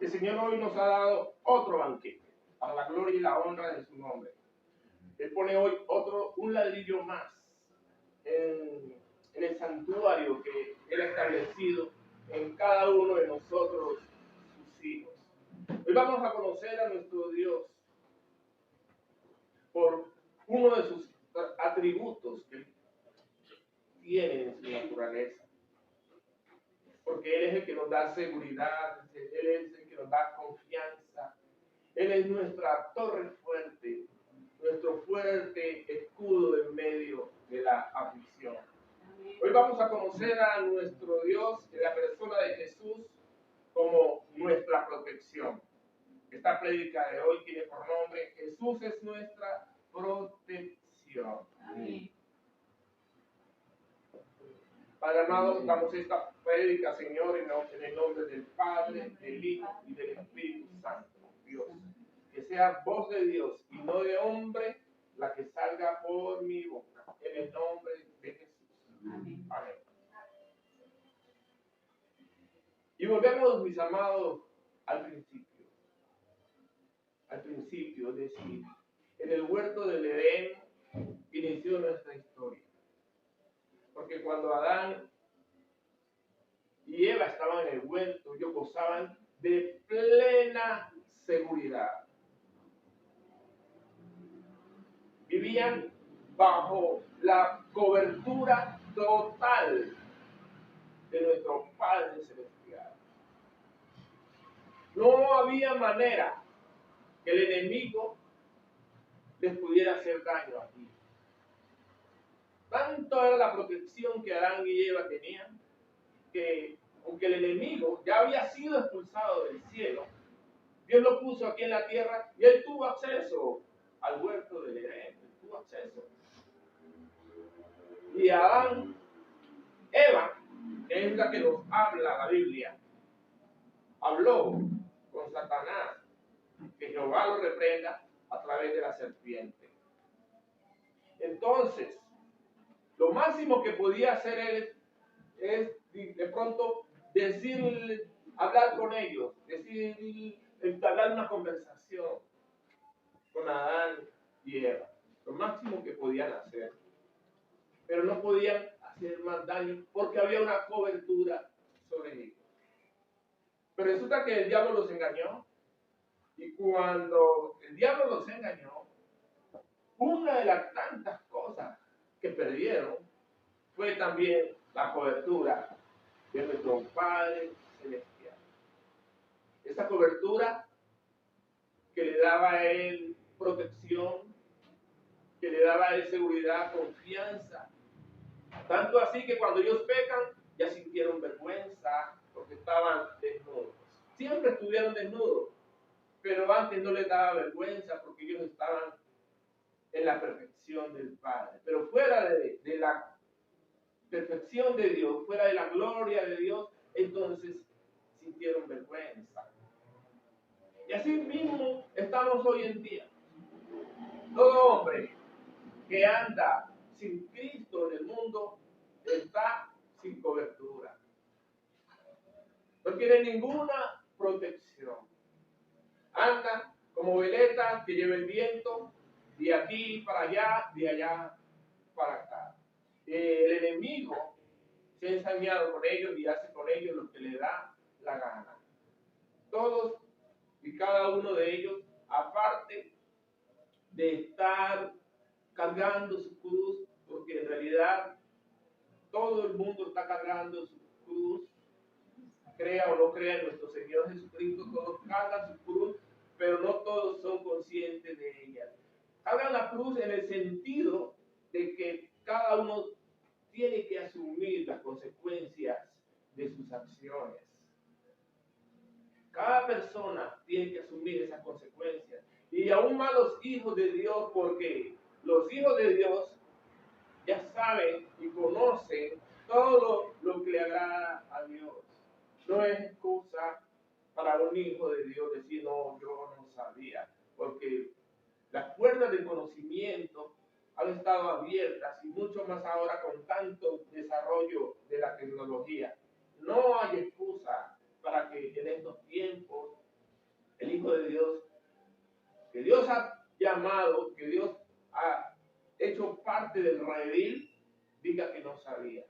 El Señor hoy nos ha dado otro banquete para la gloria y la honra de su nombre. Él pone hoy un ladrillo más en el santuario que Él ha establecido en cada uno de nosotros, sus hijos. Hoy vamos a conocer a nuestro Dios por uno de sus atributos que tiene en su naturaleza. Porque Él es el que nos da seguridad, Él es el que nos da confianza. Él es nuestra torre fuerte, nuestro fuerte escudo en medio de la aflicción. Hoy vamos a conocer a nuestro Dios en la persona de Jesús como nuestra protección. Esta prédica de hoy tiene por nombre Jesús es nuestra protección. Amén. Padre amado, damos esta prédica, Señor, en el nombre del Padre, del Hijo y del Espíritu Santo. Dios, que sea voz de Dios y no de hombre la que salga por mi boca. En el nombre de Jesús. Amén. Amén. Y volvemos, mis amados, al principio. Al principio, es decir, en el huerto del Edén inició nuestra historia. Porque cuando Adán y Eva estaban en el huerto, ellos gozaban de plena seguridad. Vivían bajo la cobertura total de nuestro Padre Celestial. No había manera que el enemigo les pudiera hacer daño aquí. Tanto era la protección que Adán y Eva tenían, que aunque el enemigo ya había sido expulsado del cielo, Dios lo puso aquí en la tierra y él tuvo acceso al huerto del Edén, tuvo acceso. Y Adán, Eva, que es la que nos habla la Biblia, habló con Satanás, que Jehová lo reprenda a través de la serpiente. Entonces, lo máximo que podía hacer él es de pronto decirle, hablar con ellos, entablar una conversación con Adán y Eva. Lo máximo que podían hacer. Pero no podían hacer más daño porque había una cobertura sobre ellos. Pero resulta que el diablo los engañó. Y cuando el diablo los engañó, una de las tantas cosas que perdieron fue también la cobertura de nuestro Padre Celestial. Esa cobertura que le daba a él protección, que le daba a él seguridad, confianza. Tanto así que cuando ellos pecan, ya sintieron vergüenza porque estaban desnudos. Siempre estuvieron desnudos, pero antes no les daba vergüenza porque ellos estaban en la perfección del Padre. Pero fuera de la perfección de Dios, fuera de la gloria de Dios, entonces sintieron vergüenza. Y así mismo estamos hoy en día. Todo hombre que anda sin Cristo en el mundo está sin cobertura. No tiene ninguna protección. Anda como veleta que lleva el viento de aquí para allá, de allá para acá. El enemigo se ha ensañado con ellos y hace con ellos lo que le da la gana. Todos y cada uno de ellos, aparte de estar cargando su cruz, porque en realidad todo el mundo está cargando su cruz, crea o no crea en nuestro Señor Jesucristo, todos cargan su cruz, pero no todos son conscientes de ella. Cargan la cruz en el sentido de que cada uno tiene que asumir las consecuencias de sus acciones. Cada persona tiene que asumir esas consecuencias. Y aún más los hijos de Dios, porque los hijos de Dios ya saben y conocen todo lo que le agrada a Dios. No es excusa para un hijo de Dios decir, no, yo no sabía, porque las puertas del conocimiento han estado abiertas y mucho más ahora con tanto desarrollo de la tecnología. No hay excusa para que en estos tiempos hijo de Dios, que Dios ha llamado, que Dios ha hecho parte del redil, diga que no sabía.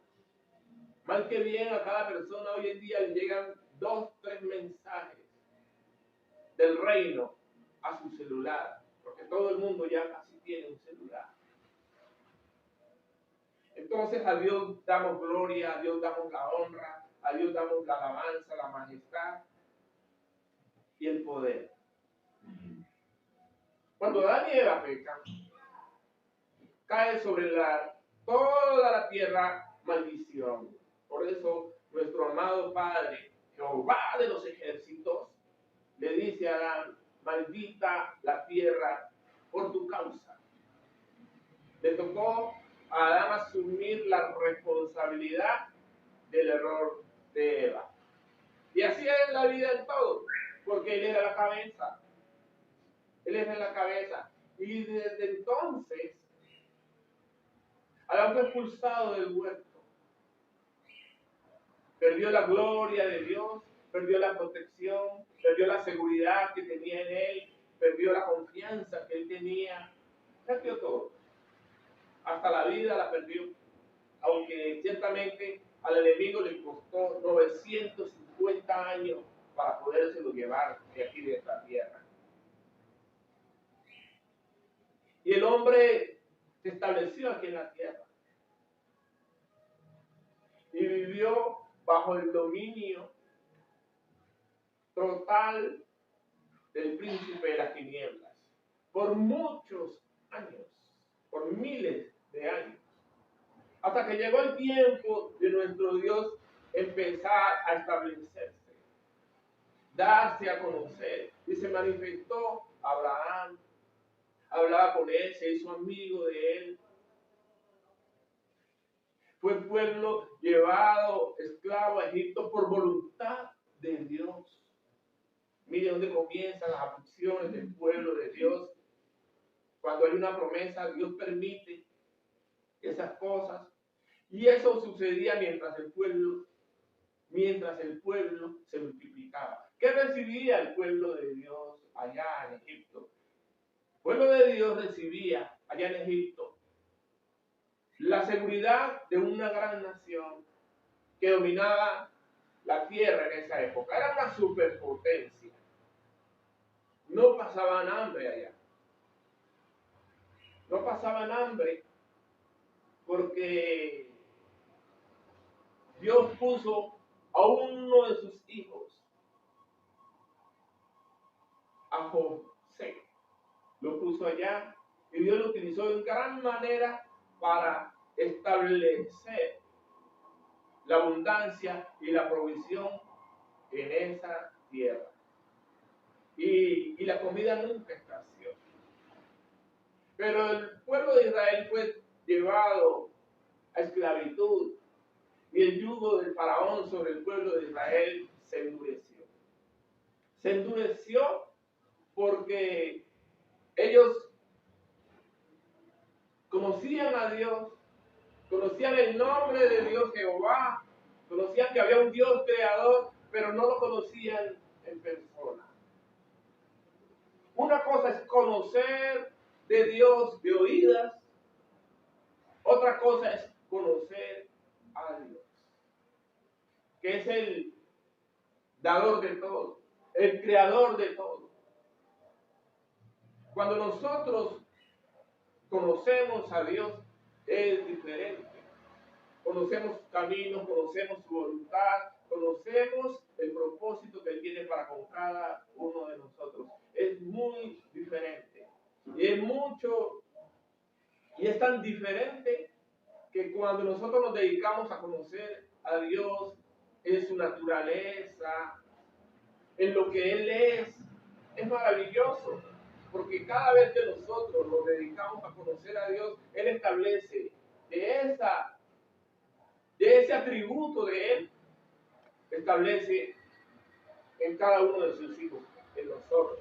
Mal que bien, a cada persona hoy en día le llegan 2, 3 mensajes del reino a su celular, porque todo el mundo ya casi tiene un celular. Entonces a Dios damos gloria, a Dios damos la honra, a Dios damos la alabanza, la majestad y el poder. Cuando Adán y Eva pecan, cae sobre toda la tierra maldición. Por eso nuestro amado Padre, Jehová de los ejércitos, le dice a Adán: maldita la tierra por tu causa. Le tocó a Adán asumir la responsabilidad del error de Eva. Y así es la vida en todo, porque él era la cabeza. Él era la cabeza. Y desde entonces, Adán fue expulsado del huerto. Perdió la gloria de Dios, perdió la protección, perdió la seguridad que tenía en él, perdió la confianza que él tenía, perdió todo. Hasta la vida la perdió, aunque ciertamente al enemigo le costó 950 años para podérselo llevar de aquí de esta tierra. Y el hombre se estableció aquí en la tierra y vivió bajo el dominio total del príncipe de las tinieblas por muchos años, por miles de años, hasta que llegó el tiempo de nuestro Dios empezar a establecerse, darse a conocer, y se manifestó a Abraham, hablaba con él, se hizo amigo de él. Fue pueblo llevado esclavo a Egipto por voluntad de Dios. Mire dónde comienzan las aflicciones del pueblo de Dios. Cuando hay una promesa, Dios permite esas cosas. Y eso sucedía mientras el pueblo se multiplicaba. ¿Qué recibía el pueblo de Dios allá en Egipto? El pueblo de Dios recibía allá en Egipto la seguridad de una gran nación que dominaba la tierra en esa época. Era una superpotencia. No pasaban hambre allá. No pasaban hambre porque Dios puso a uno de sus hijos, a José. Lo puso allá y Dios lo utilizó de gran manera para establecer la abundancia y la provisión en esa tierra. Y la comida nunca escaseó. Pero el pueblo de Israel fue llevado a esclavitud y el yugo del faraón sobre el pueblo de Israel se endureció. Se endureció porque ellos conocían a Dios, conocían el nombre de Dios Jehová, conocían que había un Dios creador, pero no lo conocían en persona. Una cosa es conocer de Dios de oídas, otra cosa es conocer a Dios, que es el dador de todo, el creador de todo. Cuando nosotros conocemos a Dios, es diferente. Conocemos sus caminos, conocemos su voluntad, conocemos el propósito que Él tiene para con cada uno de nosotros. Es muy diferente. Y es tan diferente que cuando nosotros nos dedicamos a conocer a Dios en su naturaleza, en lo que Él es maravilloso. Porque cada vez que nosotros nos dedicamos a conocer a Dios, Él establece de ese atributo de Él, establece en cada uno de sus hijos, en nosotros.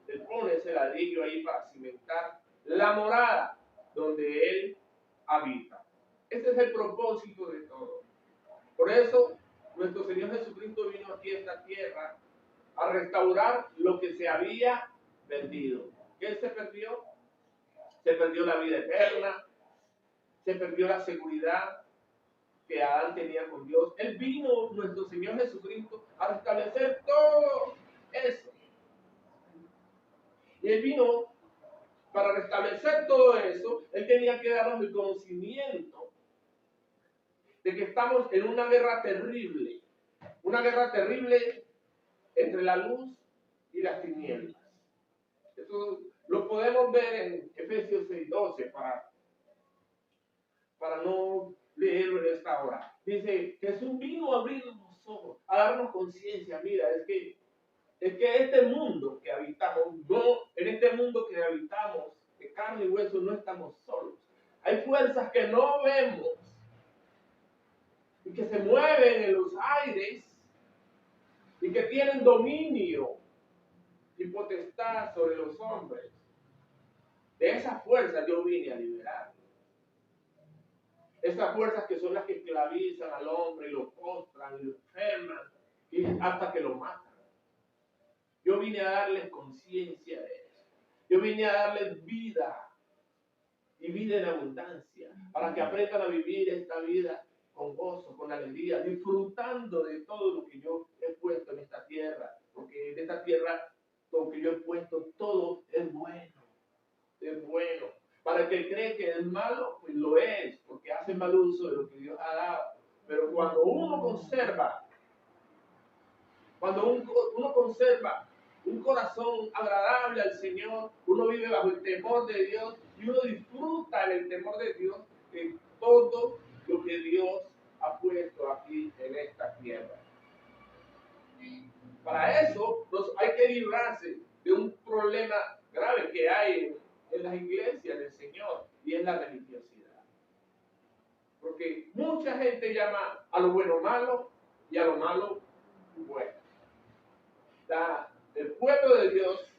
Él pone ese ladrillo ahí para cimentar la morada donde Él habita. Ese es el propósito de todo. Por eso, nuestro Señor Jesucristo vino aquí a esta tierra a restaurar lo que se había perdido. ¿Qué se perdió? Se perdió la vida eterna, se perdió la seguridad que Adán tenía con Dios. Él vino, nuestro Señor Jesucristo, a restablecer todo eso. Y Él vino para restablecer todo eso. Él tenía que darnos el conocimiento de que estamos en una guerra terrible entre la luz y las tinieblas. Eso lo podemos ver en Efesios 6:12 para no leerlo en esta hora. Dice, Jesús vino a abrirnos los ojos, a darnos conciencia. Mira, es que este mundo que habitamos, en este mundo que habitamos, de carne y hueso, no estamos solos. Hay fuerzas que no vemos y que se mueven en los aires y que tienen dominio y potestad sobre los hombres. De esas fuerzas yo vine a liberar. Esas fuerzas que son las que esclavizan al hombre y lo postran y lo enferman y hasta que lo matan. Yo vine a darles conciencia de eso. Yo vine a darles vida y vida en abundancia para que aprendan a vivir esta vida con gozo, con alegría, disfrutando de todo lo que yo he puesto en esta tierra. Porque en esta tierra lo que yo he puesto todo es bueno. Es bueno. Para el que cree que es malo, pues lo es, porque hace mal uso de lo que Dios ha dado. Pero cuando uno conserva un corazón agradable al Señor, uno vive bajo el temor de Dios y uno disfruta en el temor de Dios de todo lo que Dios ha puesto aquí en esta tierra. Para eso hay que librarse de un problema grave que hay en las iglesias del Señor y en la religiosidad. Porque mucha gente llama a lo bueno malo y a lo malo bueno. El pueblo de Dios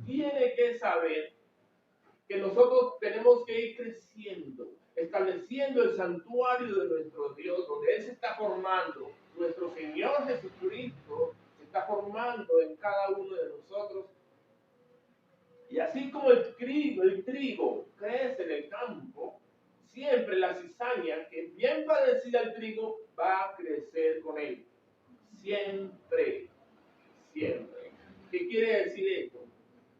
tiene que saber que nosotros tenemos que ir creciendo, estableciendo el santuario de nuestro Dios, donde Él se está formando. Nuestro Señor Jesucristo se está formando en cada uno de nosotros. Y así como el trigo crece en el campo, siempre la cizaña, que es bien parecida al trigo, va a crecer con él. Siempre. ¿Qué quiere decir esto?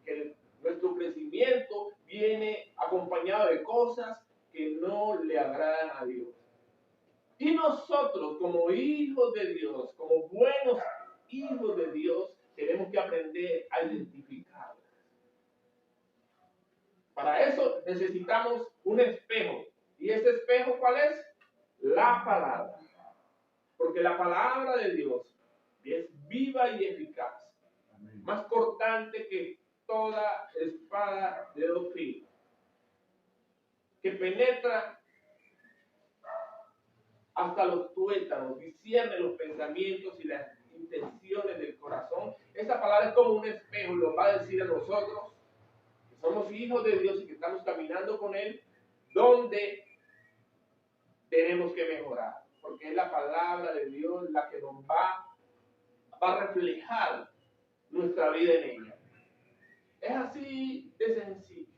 Que nuestro crecimiento viene acompañado de cosas que no le agradan a Dios. Y nosotros, como hijos de Dios, como buenos hijos de Dios, tenemos que aprender a identificarlas. Para eso necesitamos un espejo. ¿Y ese espejo cuál es? La palabra. Porque la palabra de Dios es viva y eficaz. Más cortante que toda espada de dos filos, que penetra hasta los tuétanos, discierne los pensamientos y las intenciones del corazón. Esa palabra es como un espejo y nos va a decir a nosotros que somos hijos de Dios y que estamos caminando con Él, donde tenemos que mejorar, porque es la palabra de Dios la que nos va a reflejar nuestra vida en ella. Es así de sencillo.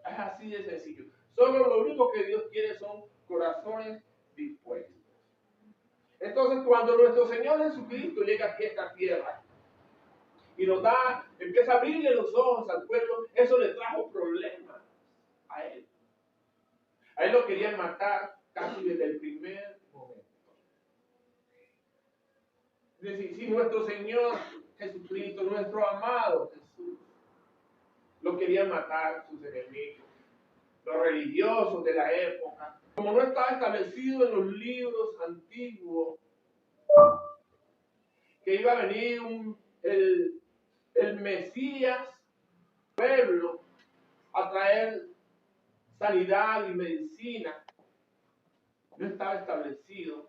Es así de sencillo. Solo lo único que Dios quiere son corazones dispuestos. Entonces, cuando nuestro Señor Jesucristo llega aquí a esta tierra y empieza a abrirle los ojos al pueblo, eso le trajo problemas a Él. A Él lo querían matar casi desde el primer momento. Es decir, si nuestro Señor Jesucristo, nuestro amado Jesús, lo querían matar sus enemigos, los religiosos de la época, como no estaba establecido en los libros antiguos que iba a venir el Mesías, pueblo, a traer sanidad y medicina, no estaba establecido.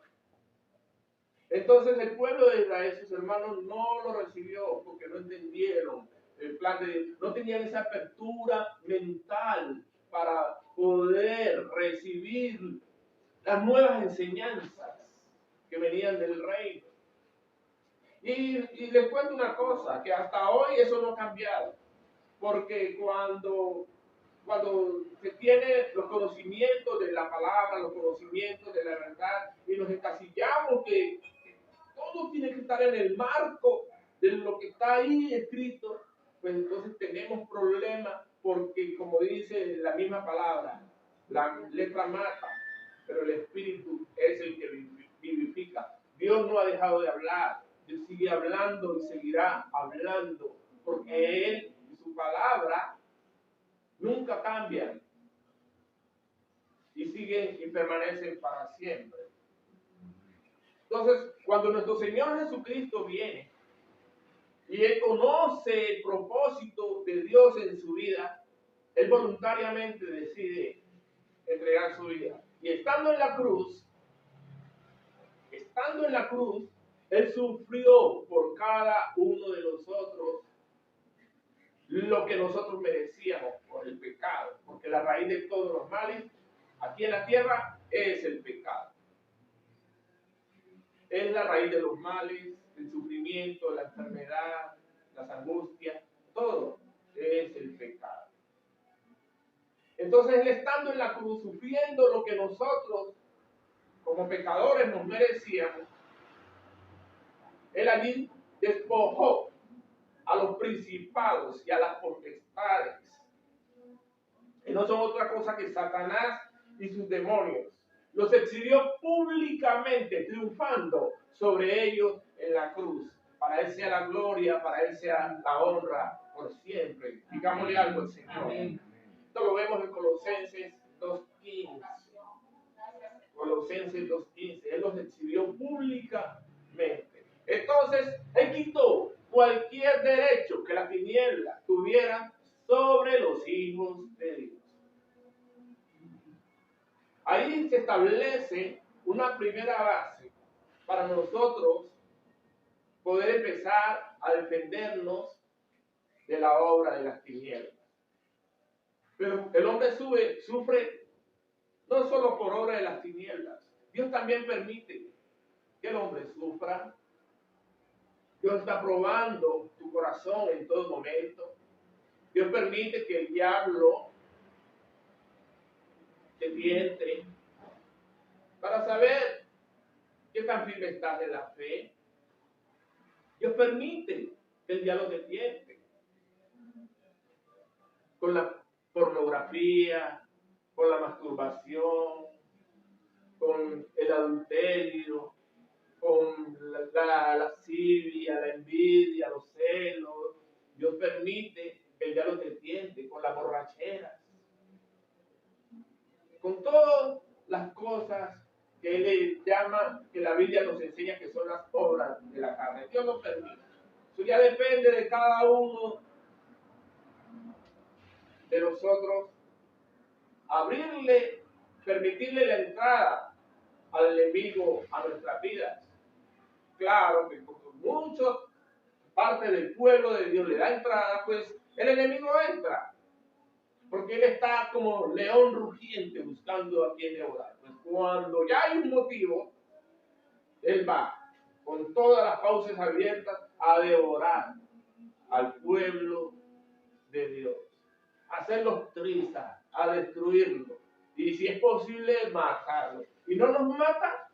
Entonces el pueblo de Israel, sus hermanos, no lo recibió porque no entendieron el plan de Dios, no tenían esa apertura mental para poder recibir las nuevas enseñanzas que venían del reino. Y les cuento una cosa, que hasta hoy eso no ha cambiado. Porque cuando se tiene los conocimientos de la palabra, los conocimientos de la verdad, y nos encasillamos que todo tiene que estar en el marco de lo que está ahí escrito, pues entonces tenemos problemas porque, como dice la misma palabra, la letra mata, pero el espíritu es el que vivifica. Dios no ha dejado de hablar, Dios sigue hablando y seguirá hablando, porque Él y su palabra nunca cambian y siguen y permanecen para siempre. Entonces, cuando nuestro Señor Jesucristo viene y Él conoce el propósito de Dios en su vida, Él voluntariamente decide entregar su vida. Y estando en la cruz, Él sufrió por cada uno de nosotros lo que nosotros merecíamos por el pecado, porque la raíz de todos los males aquí en la tierra es el pecado. Es la raíz de los males, el sufrimiento, la enfermedad, las angustias, todo es el pecado. Entonces Él estando en la cruz, sufriendo lo que nosotros como pecadores nos merecíamos, Él allí despojó a los principados y a las potestades, que no son otra cosa que Satanás y sus demonios. Los exhibió públicamente, triunfando sobre ellos en la cruz. Para Él sea la gloria, para Él sea la honra por siempre. Digámosle algo al Señor. Esto lo vemos en Colosenses 2:15. Colosenses 2:15. Él los exhibió públicamente. Entonces, Él quitó cualquier derecho que la tiniebla tuviera sobre los hijos de Dios. Ahí se establece una primera base para nosotros poder empezar a defendernos de la obra de las tinieblas. Pero el hombre sufre no solo por obra de las tinieblas. Dios también permite que el hombre sufra. Dios está probando tu corazón en todo momento. Dios permite que el diablo te tiente para saber qué tan firme estás en la fe. Dios permite que el diablo te tiente con la pornografía, con la masturbación, con el adulterio, con la lascivia, la envidia, los celos. Dios permite que el diablo te tiente con las borracheras, con todas las cosas que Él llama, que la Biblia nos enseña que son las obras de la carne. Dios lo permite. Eso ya depende de cada uno de nosotros permitirle la entrada al enemigo a nuestras vidas. Claro que como muchas partes del pueblo de Dios le da entrada, pues el enemigo entra, porque él está como león rugiente buscando a quien devorar. Pues cuando ya hay un motivo, él va con todas las fauces abiertas a devorar al pueblo de Dios, a hacerlos trizas, a destruirlo, y si es posible, matarlo. Y no nos mata,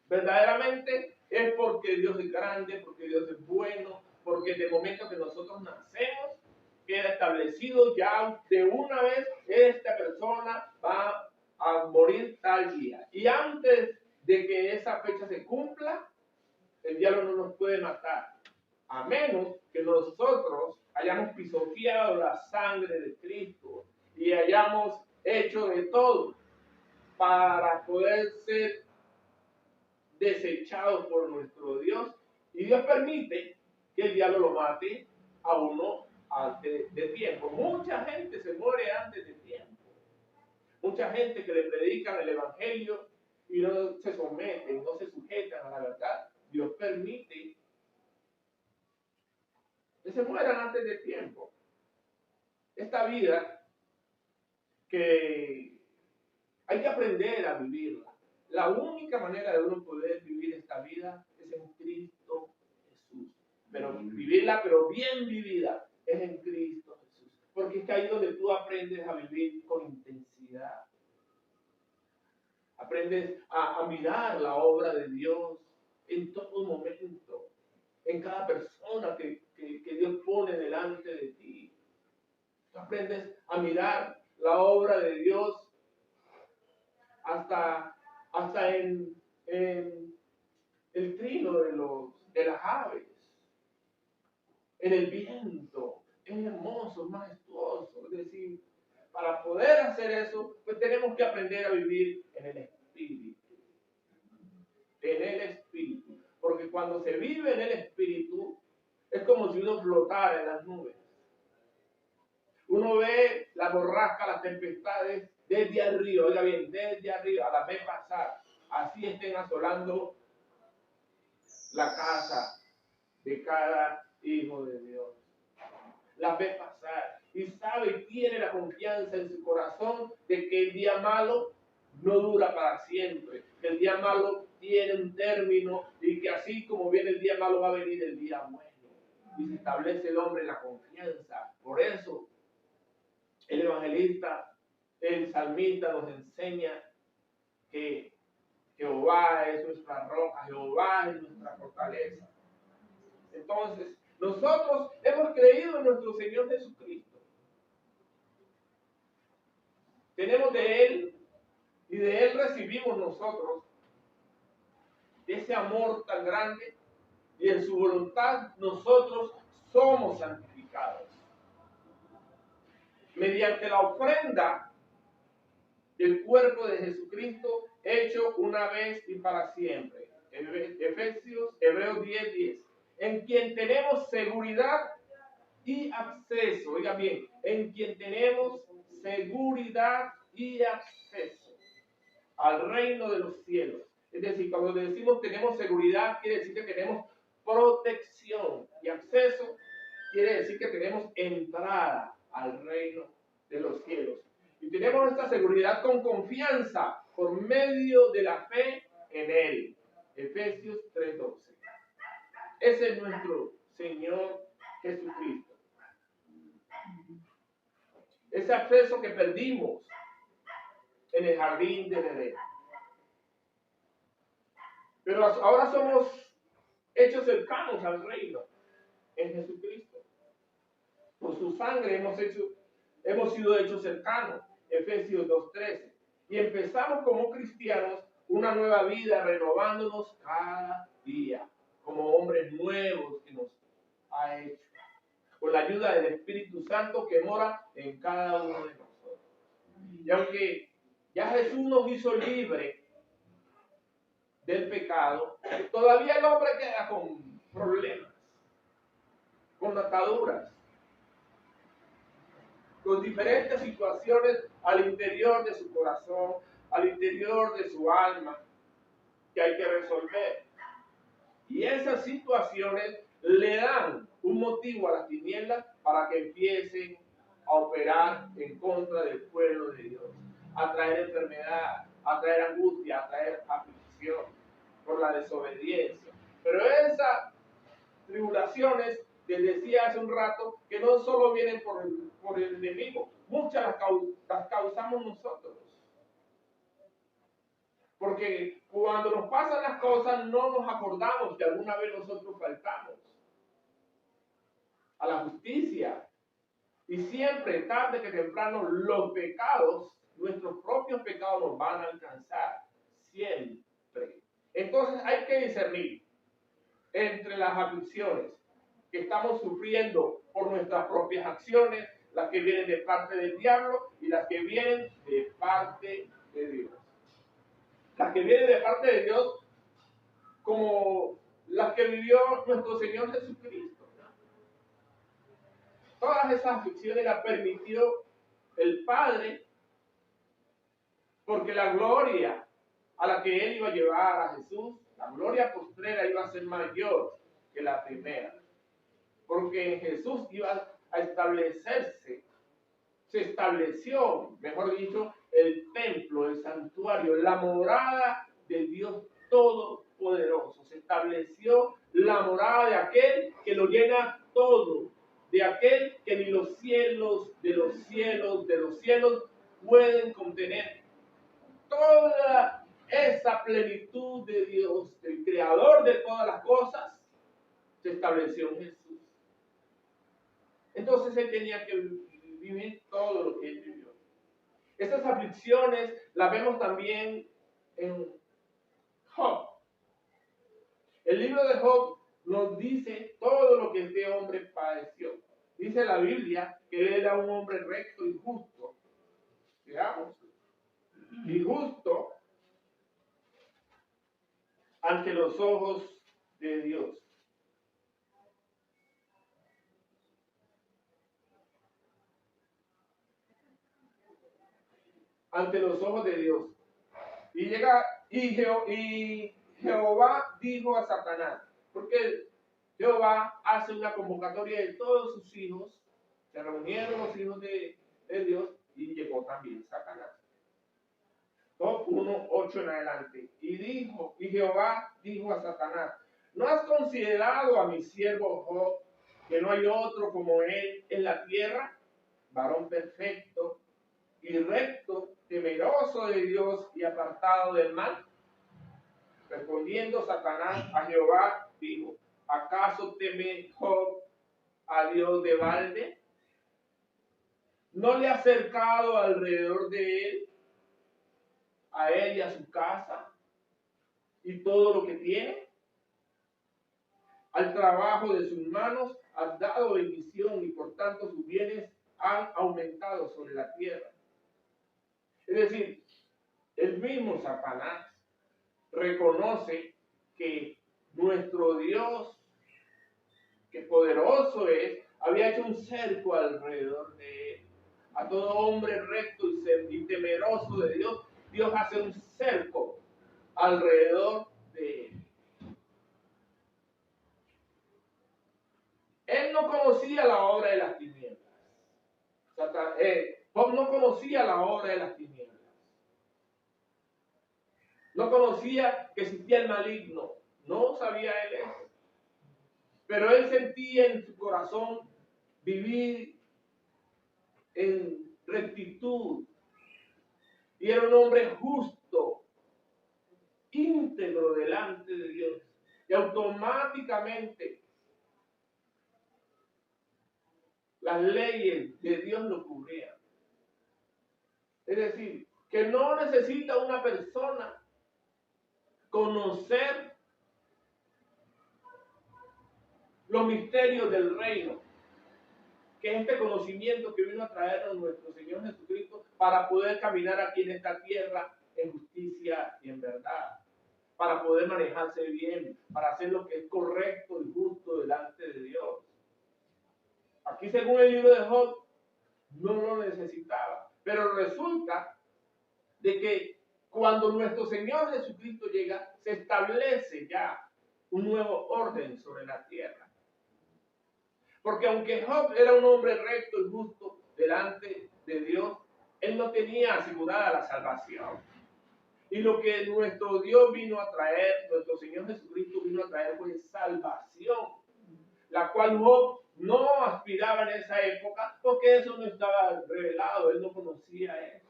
verdaderamente es porque Dios es grande, porque Dios es bueno, porque desde el momento que nosotros nacemos, queda establecido ya de una vez, esta persona va a morir tal día. Y antes de que esa fecha se cumpla, el diablo no nos puede matar, a menos que nosotros hayamos pisoteado la sangre de Cristo y hayamos hecho de todo para poder ser desechados por nuestro Dios. Y Dios permite que el diablo lo mate a uno antes de tiempo. Mucha gente se muere antes de tiempo. Mucha gente que le predican el evangelio y no se someten, no se sujetan a la verdad. Dios permite que se mueran antes de tiempo. Esta vida que hay que aprender a vivirla. La única manera de uno poder vivir esta vida es en Cristo vivirla, pero bien vivida, es en Cristo Jesús. Porque es que ahí donde tú aprendes a vivir con intensidad. Aprendes a mirar la obra de Dios en todo momento, en cada persona que Dios pone delante de ti. Tú aprendes a mirar la obra de Dios hasta en el trino de las aves, en el viento. Es hermoso, es majestuoso. Es decir, para poder hacer eso, pues tenemos que aprender a vivir en el Espíritu. En el Espíritu. Porque cuando se vive en el Espíritu, es como si uno flotara en las nubes. Uno ve la borrasca, las tempestades desde arriba, oiga bien, desde arriba, a la vez pasar. Así estén asolando la casa de cada hijo de Dios. La ve pasar y sabe y tiene la confianza en su corazón de que el día malo no dura para siempre, que el día malo tiene un término y que así como viene el día malo va a venir el día bueno. Y se establece el hombre en la confianza. Por eso el evangelista, el salmista nos enseña que Jehová es nuestra roca, Jehová es nuestra fortaleza. Entonces, nosotros hemos creído en nuestro Señor Jesucristo. Tenemos de Él y de Él recibimos nosotros ese amor tan grande y en su voluntad nosotros somos santificados. Mediante la ofrenda del cuerpo de Jesucristo hecho una vez y para siempre. Hebreos 10:10. En quien tenemos seguridad y acceso. Oiga bien, en quien tenemos seguridad y acceso al reino de los cielos. Es decir, cuando decimos tenemos seguridad, quiere decir que tenemos protección, y acceso quiere decir que tenemos entrada al reino de los cielos. Y tenemos esta seguridad con confianza por medio de la fe en Él. Efesios 3:12. Ese es nuestro Señor Jesucristo. Ese acceso que perdimos en el jardín del Edén. Pero ahora somos hechos cercanos al reino en Jesucristo. Por su sangre hemos sido hechos cercanos. Efesios 2:13. Y empezamos como cristianos una nueva vida renovándonos cada día como hombres nuevos que nos ha hecho, con la ayuda del Espíritu Santo que mora en cada uno de nosotros. Y aunque ya Jesús nos hizo libre del pecado, todavía el hombre queda con problemas, con ataduras, con diferentes situaciones al interior de su corazón, al interior de su alma, que hay que resolver. Y esas situaciones le dan un motivo a las tinieblas para que empiecen a operar en contra del pueblo de Dios, a traer enfermedad, a traer angustia, a traer aflicción por la desobediencia. Pero esas tribulaciones, les decía hace un rato, que no solo vienen por el enemigo, muchas las causamos nosotros. Porque cuando nos pasan las cosas no nos acordamos que alguna vez nosotros faltamos a la justicia. Y siempre, tarde que temprano, los pecados, nuestros propios pecados nos van a alcanzar. Siempre. Entonces hay que discernir entre las aflicciones que estamos sufriendo por nuestras propias acciones, las que vienen de parte del diablo y las que vienen de parte de Dios. Las que vienen de parte de Dios, como las que vivió nuestro Señor Jesucristo. Todas esas aflicciones las permitió el Padre, porque la gloria a la que Él iba a llevar a Jesús, la gloria postrera iba a ser mayor que la primera. Porque en Jesús iba a establecerse, se estableció, mejor dicho, el templo, el santuario, la morada de Dios Todopoderoso. poderoso. Se estableció la morada de aquel que lo llena todo, de aquel que ni los cielos de los cielos de los cielos pueden contener. Toda esa plenitud de Dios, el creador de todas las cosas, se estableció en Jesús. Entonces él tenía que vivir todo lo que él vivió. Estas aflicciones las vemos también en Job. El libro de Job nos dice todo lo que este hombre padeció. Dice la Biblia que él era un hombre recto y justo. Digamos, y justo ante los ojos de Dios. Ante los ojos de Dios. Y Jehová dijo a Satanás, porque Jehová hace una convocatoria de todos sus hijos, se reunieron los hijos de Dios y llegó también Satanás. Job 1:8 en adelante. Y Jehová dijo a Satanás, ¿no has considerado a mi siervo Job, que no hay otro como él en la tierra, varón perfecto y recto, temeroso de Dios y apartado del mal? Respondiendo Satanás a Jehová, dijo, ¿acaso teme Job a Dios de balde? ¿No le ha acercado alrededor de él, a él y a su casa, y todo lo que tiene? Al trabajo de sus manos has dado bendición, y por tanto sus bienes han aumentado sobre la tierra. Es decir, el mismo Satanás reconoce que nuestro Dios, que poderoso es, había hecho un cerco alrededor de él. A todo hombre recto y temeroso de Dios, Dios hace un cerco alrededor de él. Él no conocía la obra de las tinieblas. Job no conocía la obra de las tinieblas. No conocía que existía el maligno. No sabía él eso. Pero él sentía en su corazón vivir en rectitud. Y era un hombre justo, íntegro delante de Dios. Y automáticamente las leyes de Dios lo cubrían. Es decir, que no necesita una persona conocer los misterios del reino, que es este conocimiento que vino a traernos nuestro Señor Jesucristo para poder caminar aquí en esta tierra en justicia y en verdad, para poder manejarse bien, para hacer lo que es correcto y justo delante de Dios. Aquí, según el libro de Job, no lo necesitaba, pero resulta de que cuando nuestro Señor Jesucristo llega, se establece ya un nuevo orden sobre la tierra. Porque aunque Job era un hombre recto y justo delante de Dios, él no tenía asegurada la salvación. Y lo que nuestro Dios vino a traer, nuestro Señor Jesucristo vino a traer fue salvación, la cual Job no aspiraba en esa época porque eso no estaba revelado, él no conocía eso.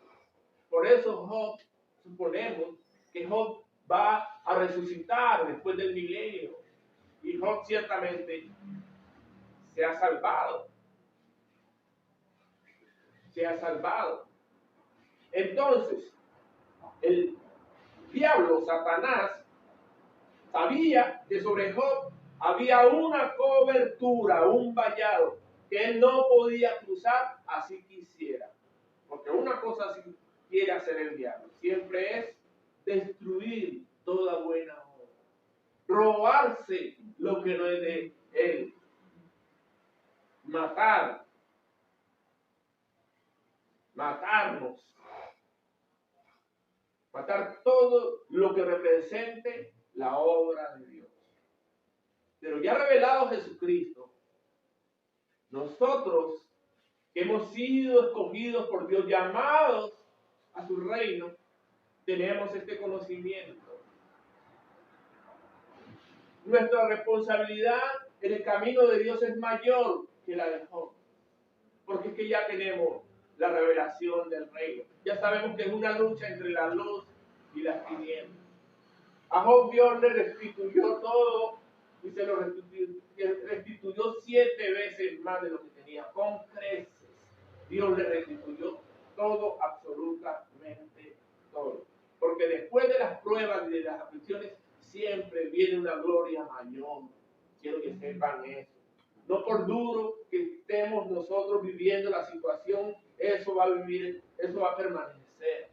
Por eso Job, suponemos que Job va a resucitar después del milenio. Y Job ciertamente se ha salvado. Se ha salvado. Entonces, el diablo, Satanás, sabía que sobre Job había una cobertura, un vallado, que él no podía cruzar así quisiera. Porque una cosa así quiere hacer el diablo, siempre es destruir toda buena obra, robarse lo que no es de él, matarnos, matar todo lo que represente la obra de Dios. Pero ya revelado Jesucristo, nosotros que hemos sido escogidos por Dios, llamados a su reino, tenemos este conocimiento. nuestra responsabilidad en el camino de Dios es mayor que la de Job. Porque es que ya tenemos la revelación del reino. Ya sabemos que es una lucha entre la luz y las tinieblas. A Job Dios le restituyó todo y se lo restituyó 7 veces más de lo que tenía, con creces. Dios le restituyó todo, absolutamente todo. Porque después de las pruebas y de las aflicciones, siempre viene una gloria mayor. Quiero que sepan eso. No por duro que estemos nosotros viviendo la situación, eso va a permanecer.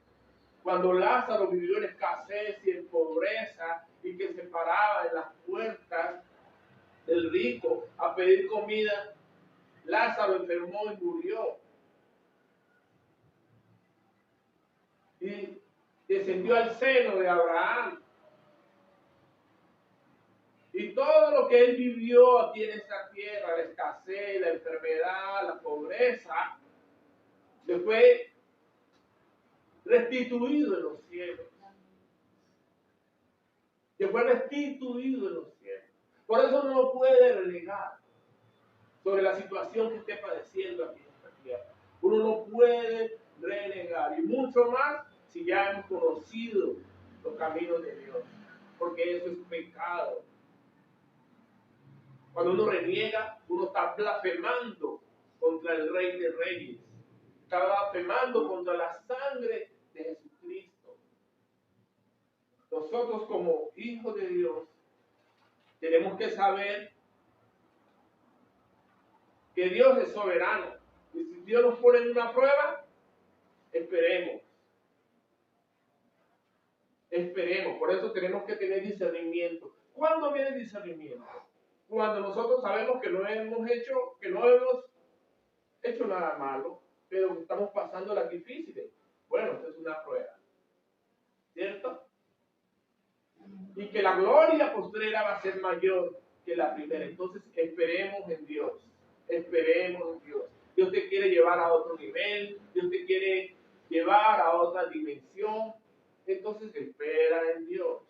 Cuando Lázaro vivió en escasez y en pobreza y que se paraba en las puertas del rico a pedir comida, Lázaro enfermó y murió. Y descendió al seno de Abraham. Y todo lo que él vivió aquí en esta tierra, la escasez, la enfermedad, la pobreza, le fue restituido en los cielos. Le fue restituido en los cielos. Por eso no lo puede relegar sobre la situación que esté padeciendo aquí en esta tierra. Uno no puede renegar, y mucho más si ya hemos conocido los caminos de Dios, porque eso es pecado. Cuando uno reniega, uno está blasfemando contra el Rey de Reyes, está blasfemando contra la sangre de Jesucristo. Nosotros como hijos de Dios tenemos que saber que Dios es soberano. Y si Dios nos pone en una prueba, esperemos. Esperemos. Por eso tenemos que tener discernimiento. ¿Cuándo viene el discernimiento? Cuando nosotros sabemos que no hemos hecho nada malo, pero estamos pasando las difíciles. Bueno, esta es una prueba. ¿Cierto? Y que la gloria postrera va a ser mayor que la primera. Entonces esperemos en Dios. Esperemos en Dios. Dios te quiere llevar a otro nivel. Dios te quiere llevar a otra dimensión. Entonces espera en Dios.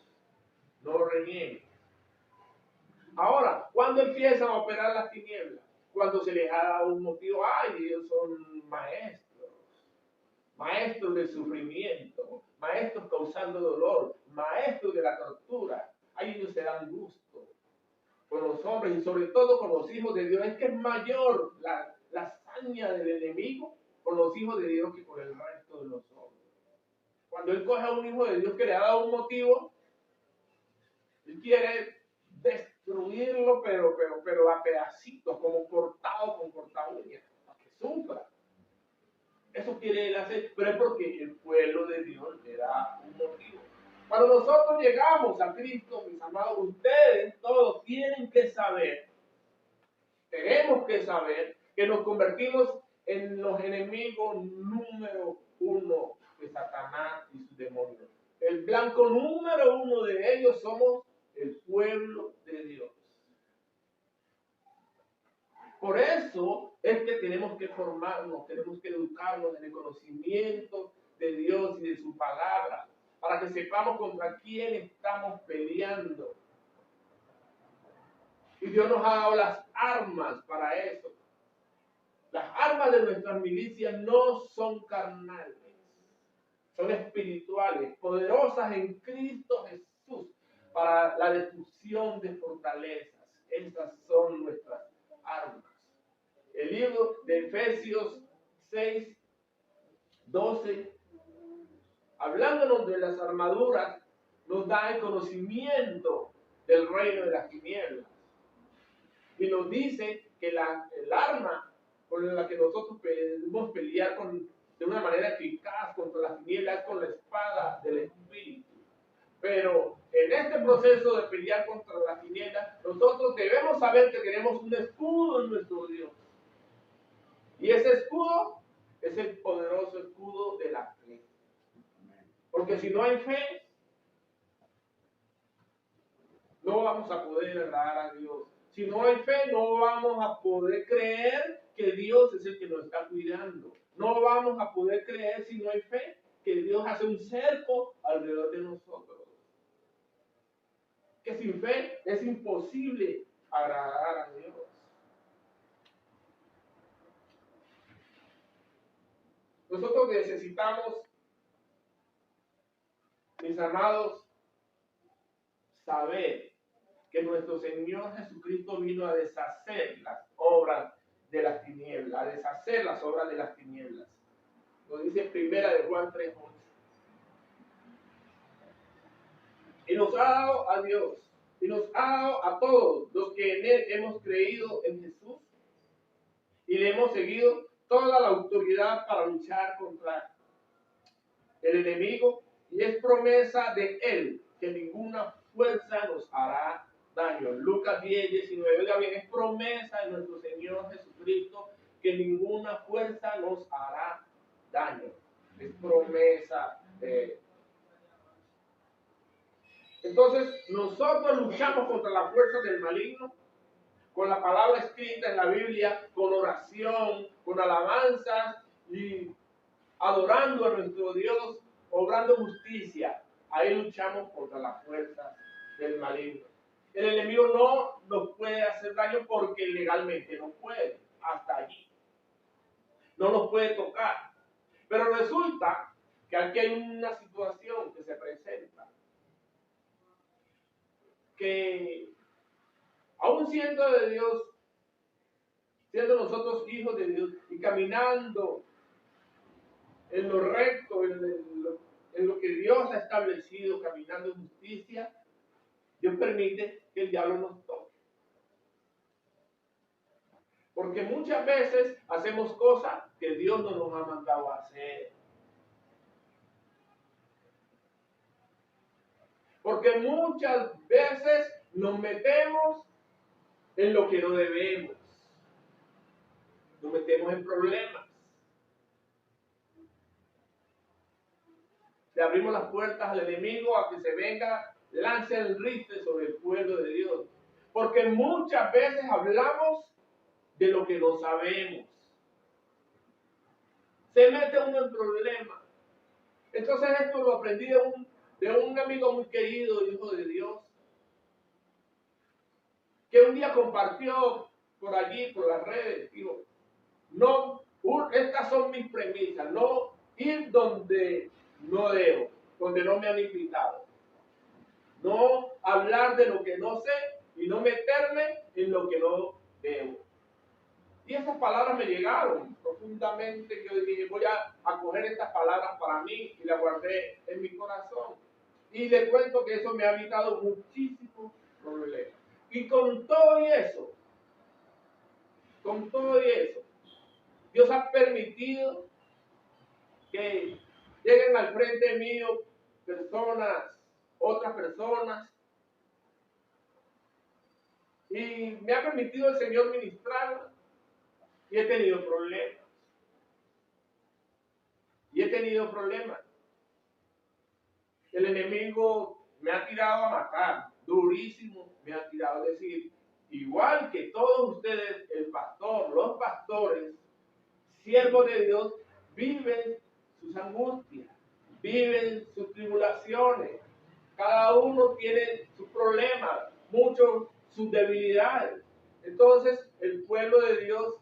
No reniegues. Ahora, ¿cuándo empiezan a operar las tinieblas? Cuando se les ha dado un motivo. Ay, ellos son maestros del sufrimiento, maestros causando dolor, maestros de la tortura. Ay, ellos se dan gusto con los hombres y sobre todo con los hijos de Dios. Es que es mayor la hazaña del enemigo con los hijos de Dios que con el resto de los hombres. Cuando él coge a un hijo de Dios que le ha dado un motivo, él quiere destruirlo, pero a pedacitos, como cortado con corta uña, para que sufra. Eso quiere él hacer, pero es porque el pueblo de Dios le da un motivo. Cuando nosotros llegamos a Cristo, mis amados, ustedes todos tienen que saber, tenemos que saber que nos convertimos en los enemigos número 1 de Satanás y sus demonios. El blanco número 1 de ellos somos el pueblo de Dios. Por eso es que tenemos que formarnos, tenemos que educarnos en el conocimiento de Dios y de su palabra, para que sepamos contra quién estamos peleando. Y Dios nos ha dado las armas para eso. Las armas de nuestras milicias no son carnales, son espirituales, poderosas en Cristo Jesús para la destrucción de fortalezas. Esas son nuestras armas. El libro de Efesios 6, 12, hablándonos de las armaduras, nos da el conocimiento del reino de las tinieblas. Y nos dice que el arma con la que nosotros podemos pelear de una manera eficaz contra las tinieblas es con la espada del Espíritu. Pero en este proceso de pelear contra las tinieblas, nosotros debemos saber que tenemos un escudo en nuestro Dios. Y ese escudo es el poderoso escudo de la fe. Porque si no hay fe, no vamos a poder agradar a Dios. Si no hay fe, no vamos a poder creer que Dios es el que nos está cuidando. No vamos a poder creer, si no hay fe, que Dios hace un cerco alrededor de nosotros. que sin fe es imposible agradar a Dios. Nosotros necesitamos, mis amados, saber que nuestro Señor Jesucristo vino a deshacer las obras de las tinieblas, a deshacer las obras de las tinieblas. Lo dice primera de Juan 3:11. Y nos ha dado a Dios, y nos ha dado a todos los que en Él hemos creído en Jesús y le hemos seguido toda la autoridad para luchar contra el enemigo, y es promesa de Él que ninguna fuerza nos hará daño. Lucas 10:19. Oiga bien, es promesa de nuestro Señor Jesucristo que ninguna fuerza nos hará daño. Es promesa de Él. Entonces, nosotros luchamos contra la fuerza del maligno con la palabra escrita en la Biblia, con oración, con alabanzas y adorando a nuestro Dios, obrando justicia. Ahí luchamos contra la fuerza del maligno. El enemigo no nos puede hacer daño porque legalmente no puede, hasta allí. No nos puede tocar. Pero resulta que aquí hay una situación que se presenta, que aún siendo de Dios, siendo nosotros hijos de Dios y caminando en lo recto, en lo que Dios ha establecido, caminando en justicia, Dios permite que el diablo nos toque. Porque muchas veces hacemos cosas que Dios no nos ha mandado a hacer. Porque muchas veces nos metemos en lo que no debemos. Nos metemos en problemas. Le abrimos las puertas al enemigo a que se venga, lance el rifle sobre el pueblo de Dios. Porque muchas veces hablamos de lo que no sabemos. Se mete uno en problemas. Entonces esto lo aprendí de un amigo muy querido, hijo de Dios, que un día compartió por allí, por las redes, digo, no, estas son mis premisas, no ir donde no debo, donde no me han invitado, no hablar de lo que no sé y no meterme en lo que no debo. Y esas palabras me llegaron profundamente. Yo dije, voy a coger estas palabras para mí, y las guardé en mi corazón. Y le cuento que eso me ha evitado muchísimos problemas. Y con todo eso, Dios ha permitido que lleguen al frente mío otras personas, y me ha permitido el Señor ministrar, y he tenido problemas. El enemigo me ha tirado a matar, durísimo me ha tirado a decir, igual que todos ustedes, los pastores, siervos de Dios, viven sus angustias, viven sus tribulaciones. Cada uno tiene sus problemas, muchos sus debilidades. Entonces, el pueblo de Dios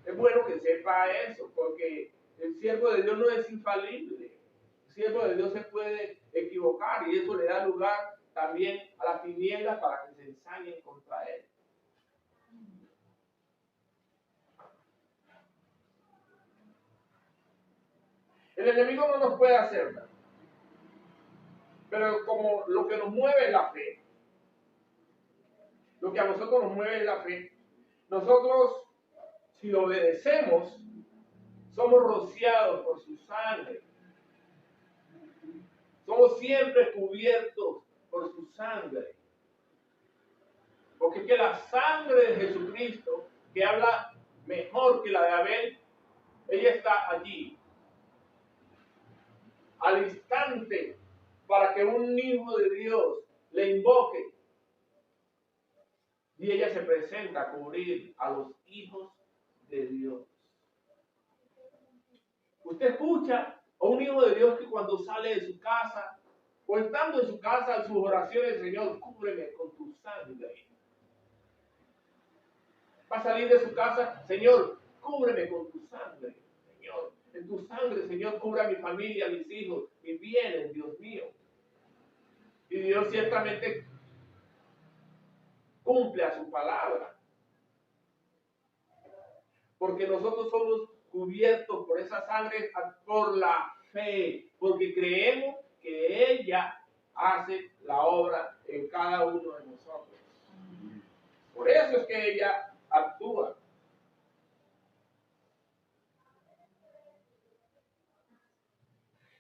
es bueno que sepa eso, porque el siervo de Dios no es infalible. El siervo de Dios se puede equivocar, y eso le da lugar también a las tinieblas para que se ensañen contra él. El enemigo no nos puede hacer nada, pero como lo que nos mueve es la fe, lo que a nosotros nos mueve es la fe. Nosotros, si lo obedecemos, somos rociados por su sangre. Somos siempre cubiertos por su sangre. Porque es que la sangre de Jesucristo, que habla mejor que la de Abel, ella está allí, al instante, para que un hijo de Dios le invoque. Y ella se presenta a cubrir a los hijos de Dios. Usted escucha a un hijo de Dios que cuando sale de su casa o estando en su casa, en sus oraciones, Señor, cúbreme con tu sangre. Va a salir de su casa, Señor, cúbreme con tu sangre, Señor. En tu sangre, Señor, cubra a mi familia, a mis hijos, mis bienes, Dios mío. Y Dios ciertamente cumple a su palabra. Porque nosotros somos cubiertos por esa sangre, por la fe, porque creemos que ella hace la obra en cada uno de nosotros. Por eso es que ella actúa.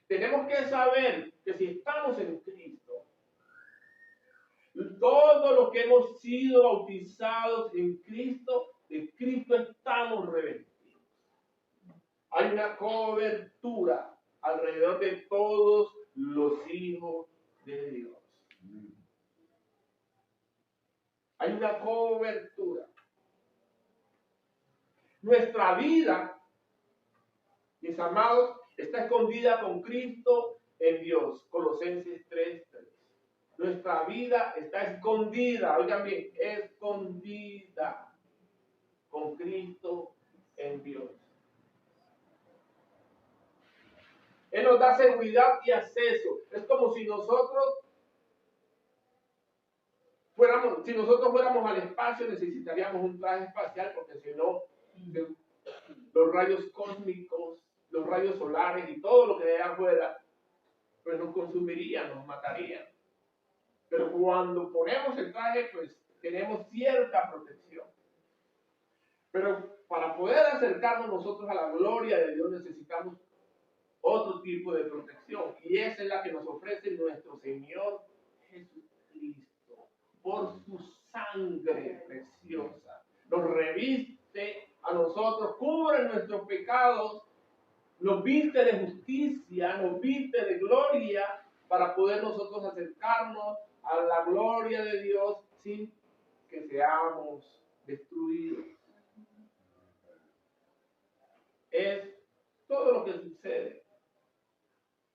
Tenemos que saber que si estamos en Cristo, todos los que hemos sido bautizados en Cristo, de Cristo estamos revestidos. Hay una cobertura alrededor de todos los hijos de Dios. Hay una cobertura. Nuestra vida, mis amados, está escondida con Cristo en Dios. Colosenses 3:3. Nuestra vida está escondida, oigan bien, escondida con Cristo en Dios. Él nos da seguridad y acceso. Es como si nosotros fuéramos al espacio, necesitaríamos un traje espacial, porque si no, los rayos cósmicos, los rayos solares y todo lo que hay afuera, pues nos consumirían, nos matarían. Pero cuando ponemos el traje, pues tenemos cierta protección. Pero para poder acercarnos nosotros a la gloria de Dios necesitamos otro tipo de protección. Y esa es la que nos ofrece nuestro Señor Jesucristo. Por su sangre preciosa. Nos reviste a nosotros, cubre nuestros pecados, nos viste de justicia, nos viste de gloria, para poder nosotros acercarnos a la gloria de Dios sin que seamos destruidos. Es todo lo que sucede.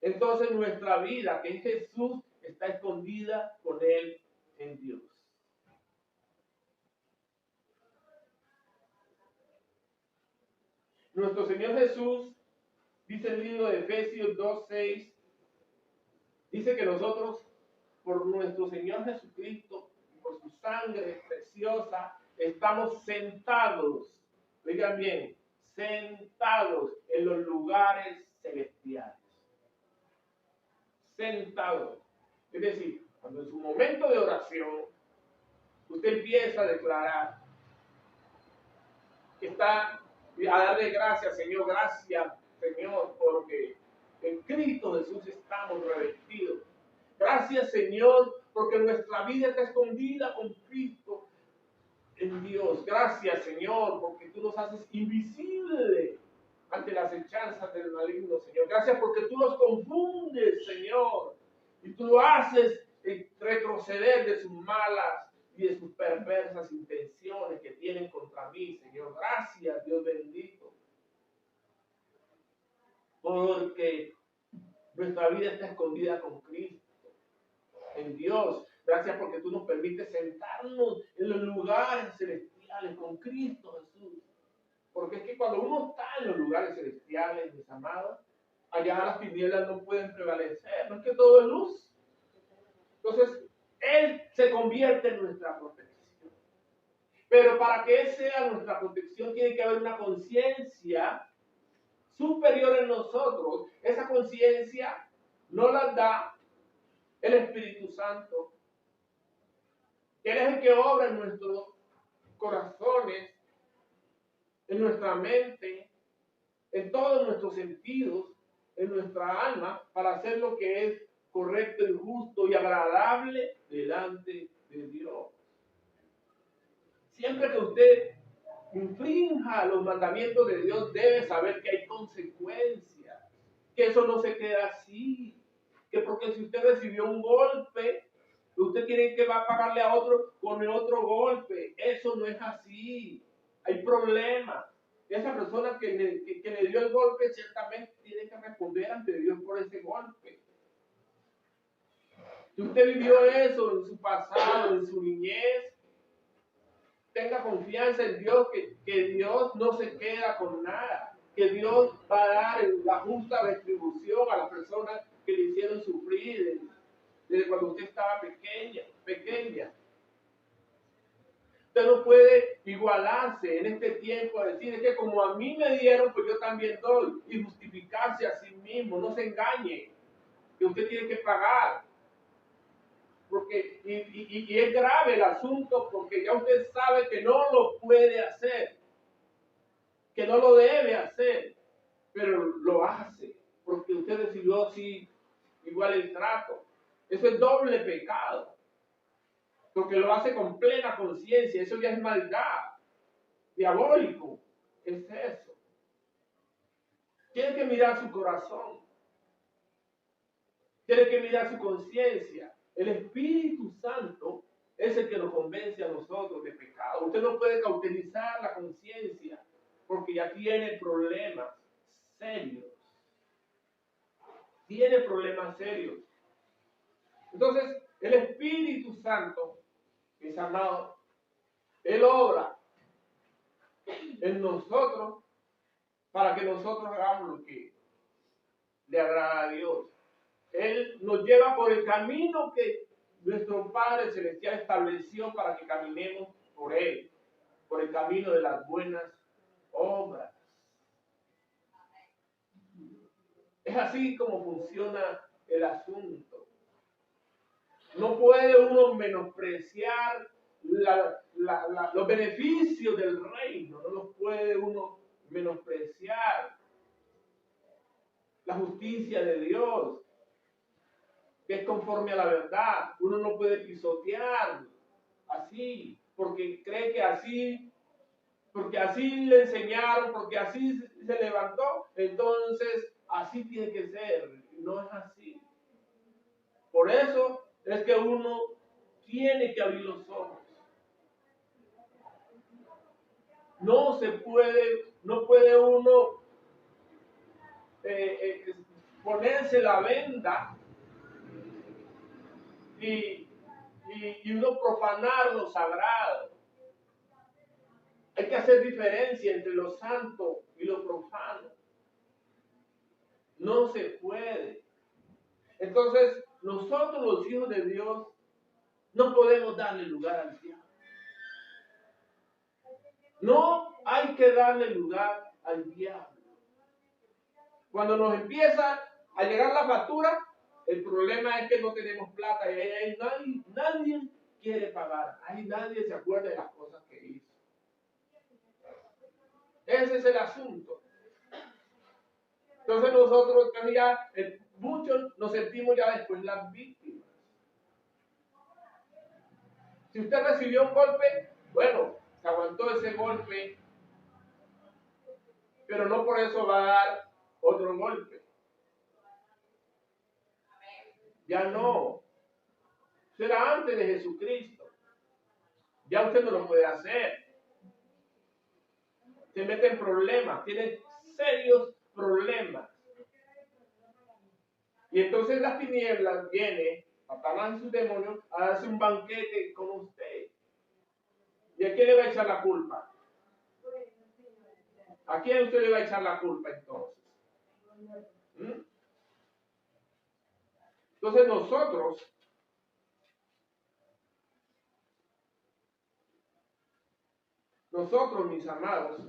Entonces nuestra vida, que es Jesús, está escondida con Él en Dios. Nuestro Señor Jesús, dice el libro de Efesios 2:6, dice que nosotros, por nuestro Señor Jesucristo, por su sangre preciosa, estamos sentados, oigan bien, sentados en los lugares celestiales. Sentados. Es decir, cuando en su momento de oración, usted empieza a declarar que está a darle gracias, Señor, gracias, Señor, porque en Cristo Jesús estamos revestidos. Gracias, Señor, porque nuestra vida está escondida con Cristo en Dios. Gracias, Señor, porque tú nos haces invisibles ante las hechanzas del maligno, Señor. Gracias porque tú los confundes, Señor, y tú lo haces retroceder de sus malas y de sus perversas intenciones que tienen contra mí, Señor. Gracias, Dios bendito, porque nuestra vida está escondida con Cristo en Dios. Gracias porque tú nos permites sentarnos en los lugares celestiales con Cristo Jesús. Porque es que cuando uno está en los lugares celestiales, mis amados, allá las tinieblas no pueden prevalecer. No es que todo es luz. Entonces, Él se convierte en nuestra protección. Pero para que Él sea nuestra protección, tiene que haber una conciencia superior en nosotros. Esa conciencia no la da el Espíritu Santo. Él es el que obra en nuestros corazones, en nuestra mente, en todos nuestros sentidos, en nuestra alma, para hacer lo que es correcto y justo y agradable delante de Dios. Siempre que usted infrinja los mandamientos de Dios, debe saber que hay consecuencias, que eso no se queda así, que porque si usted recibió un golpe, usted tiene que va a pagarle a otro con el otro golpe. Eso no es así. Hay problemas. Esa persona que le dio el golpe ciertamente tiene que responder ante Dios por ese golpe. Si usted vivió eso en su pasado, en su niñez, tenga confianza en Dios, que Dios no se queda con nada, que Dios va a dar la justa retribución a las personas que le hicieron sufrir desde cuando usted estaba pequeña. Usted no puede igualarse en este tiempo a decir, es que como a mí me dieron, pues yo también doy, y justificarse a sí mismo. No se engañe, que usted tiene que pagar. Porque, y es grave el asunto, porque ya usted sabe que no lo puede hacer, que no lo debe hacer, pero lo hace, porque usted decidió así, igual el trato. Eso es doble pecado, porque lo hace con plena conciencia. Eso ya es maldad, diabólico, es eso. Tiene que mirar su corazón, tiene que mirar su conciencia. El Espíritu Santo es el que nos convence a nosotros de pecado. Usted no puede cauterizar la conciencia porque ya tiene problemas serios. Tiene problemas serios. Entonces, el Espíritu Santo, mis amados, Él obra en nosotros para que nosotros hagamos lo que le agrada a Dios. Él nos lleva por el camino que nuestro Padre Celestial estableció para que caminemos por Él, por el camino de las buenas obras. Es así como funciona el asunto. No puede uno menospreciar los beneficios del reino, no los puede uno menospreciar. La justicia de Dios, que es conforme a la verdad. Uno no puede pisotear así, porque cree que así, porque así le enseñaron, porque así se levantó, entonces así tiene que ser. No es así. Por eso es que uno tiene que abrir los ojos. No puede uno ponerse la venda y uno profanar lo sagrado. Hay que hacer diferencia entre lo santo y lo profano. No se puede. Entonces, nosotros los hijos de Dios no podemos darle lugar al diablo. No hay que darle lugar al diablo. Cuando nos empieza a llegar la factura, el problema es que no tenemos plata y ahí nadie quiere pagar. Ahí nadie se acuerda de las cosas que hizo. Ese es el asunto. Entonces nosotros ya, muchos nos sentimos ya después las víctimas. Si usted recibió un golpe, bueno, se aguantó ese golpe, pero no por eso va a dar otro golpe. Ya no. Será antes de Jesucristo. Ya usted no lo puede hacer. Se mete en problemas, tiene serios problemas. Y entonces las tinieblas viene, Satanás y sus demonios, a darse un banquete con usted. ¿Y a quién le va a echar la culpa? ¿A quién usted le va a echar la culpa entonces? Entonces nosotros, mis amados,